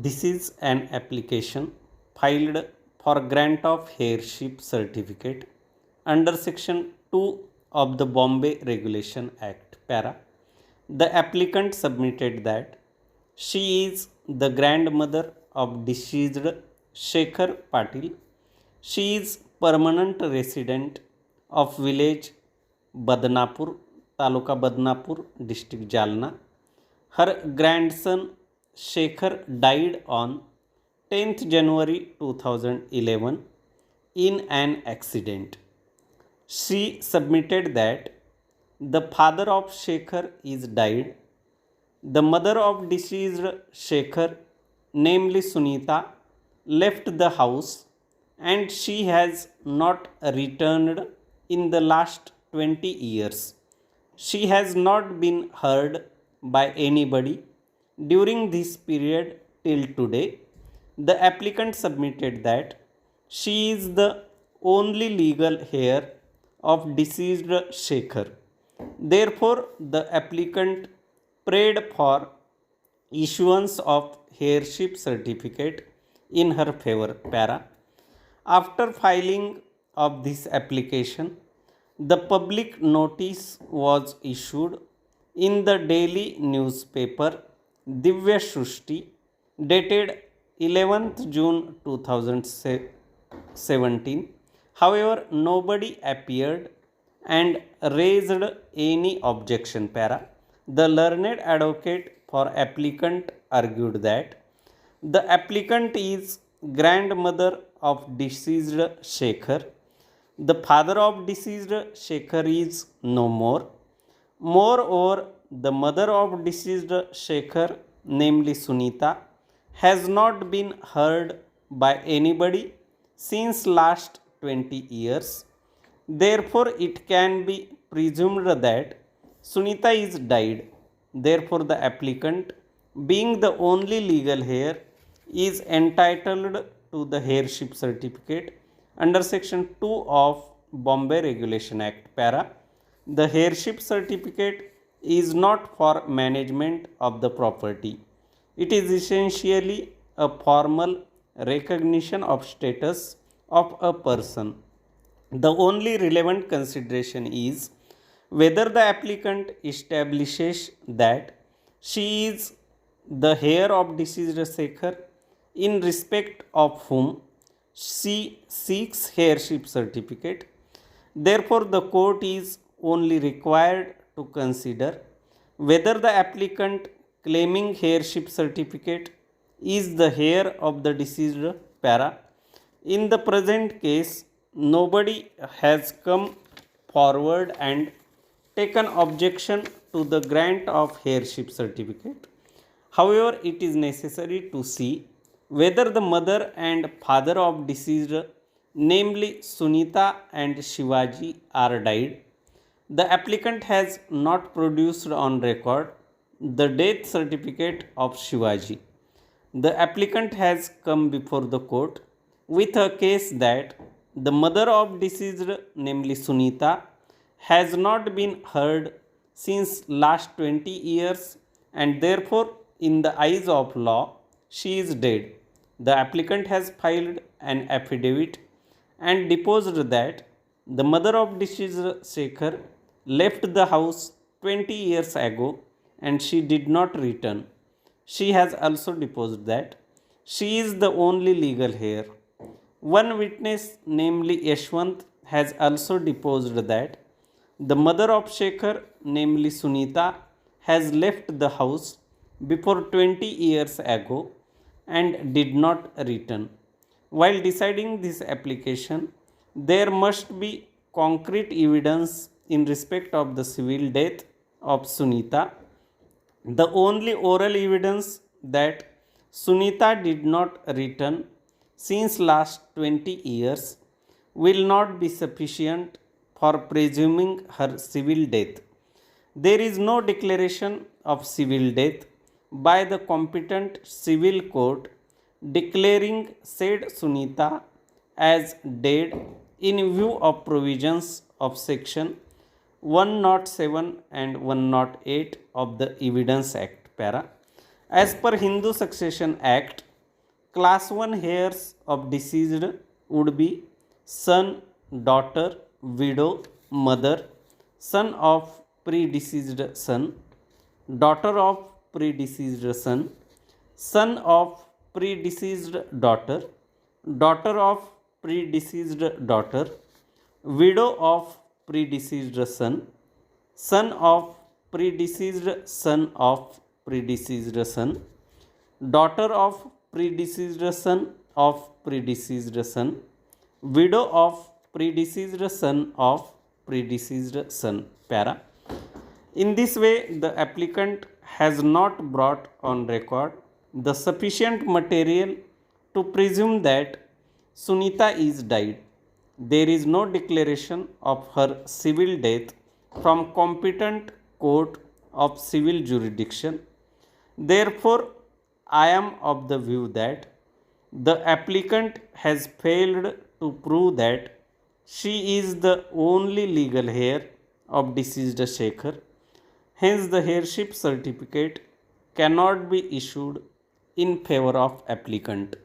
This is an application filed for grant of heirship certificate under Section 2 of the Bombay Regulation Act. Para. The applicant submitted that she is the grandmother of deceased Shekhar Patil. She is permanent resident of village Badnapur, Taluka Badnapur, district Jalna. Her grandson Shekhar died on 10th January 2011 in an accident. She submitted that the father of Shekhar is died. The mother of deceased Shekhar, namely Sunita, left the house and she has not returned in the last 20 years. She has not been heard by anybody during this period till today. The applicant submitted that she is the only legal heir of deceased Shekhar. Therefore, the applicant prayed for issuance of heirship certificate in her favor. Para. After filing of this application, the public notice was issued in the daily newspaper Divya Shrushti dated 11th June 2017. However, nobody appeared and raised any objection. Para. The learned advocate for applicant argued that the applicant is grandmother of deceased Shekhar. The father of deceased Shekhar is no more. Moreover, the mother of deceased Shekhar, namely Sunita, has not been heard by anybody since last 20 years. Therefore, it can be presumed that Sunita is died. Therefore, the applicant, being the only legal heir, is entitled to the heirship certificate under Section 2 of Bombay Regulation Act. Para. The heirship certificate is not for management of the property. It is essentially a formal recognition of status of a person. The only relevant consideration is whether the applicant establishes that she is the heir of deceased Shekhar, in respect of whom she seeks heirship certificate. Therefore, the court is only required to consider whether the applicant claiming heirship certificate is the heir of the deceased. Para. In the present case, nobody has come forward and taken objection to the grant of heirship certificate. However, it is necessary to see whether the mother and father of deceased, namely Sunita and Shivaji, are died. The applicant has not produced on record the death certificate of Shivaji. The applicant has come before the court with a case that the mother of deceased, namely Sunita, has not been heard since last 20 years and therefore in the eyes of law she is dead. The applicant has filed an affidavit and deposed that the mother of deceased Shekhar left the house 20 years ago and she did not return. She has also deposed that she is the only legal heir. One witness, namely Yashwant, has also deposed that the mother of Shekhar, namely Sunita, has left the house before 20 years ago and did not return. While deciding this application, there must be concrete evidence in respect of the civil death of Sunita. The only oral evidence that Sunita did not return since last 20 years will not be sufficient for presuming her civil death. There is no declaration of civil death by the competent civil court declaring said Sunita as dead in view of provisions of Section 107 and 108 of the Evidence Act. Para. As per Hindu Succession Act, class 1 heirs of deceased would be son, daughter, widow, mother, son of predeceased son, daughter of predeceased son, son of predeceased daughter, daughter of predeceased daughter, widow of predeceased son, son of predeceased son of predeceased son, daughter of predeceased son of predeceased son, widow of predeceased son of predeceased son. Para. In this way, the applicant has not brought on record the sufficient material to presume that Sunita is died. There is no declaration of her civil death from competent court of civil jurisdiction. Therefore, I am of the view that the applicant has failed to prove that she is the only legal heir of deceased Shekhar. Hence, the heirship certificate cannot be issued in favor of applicant.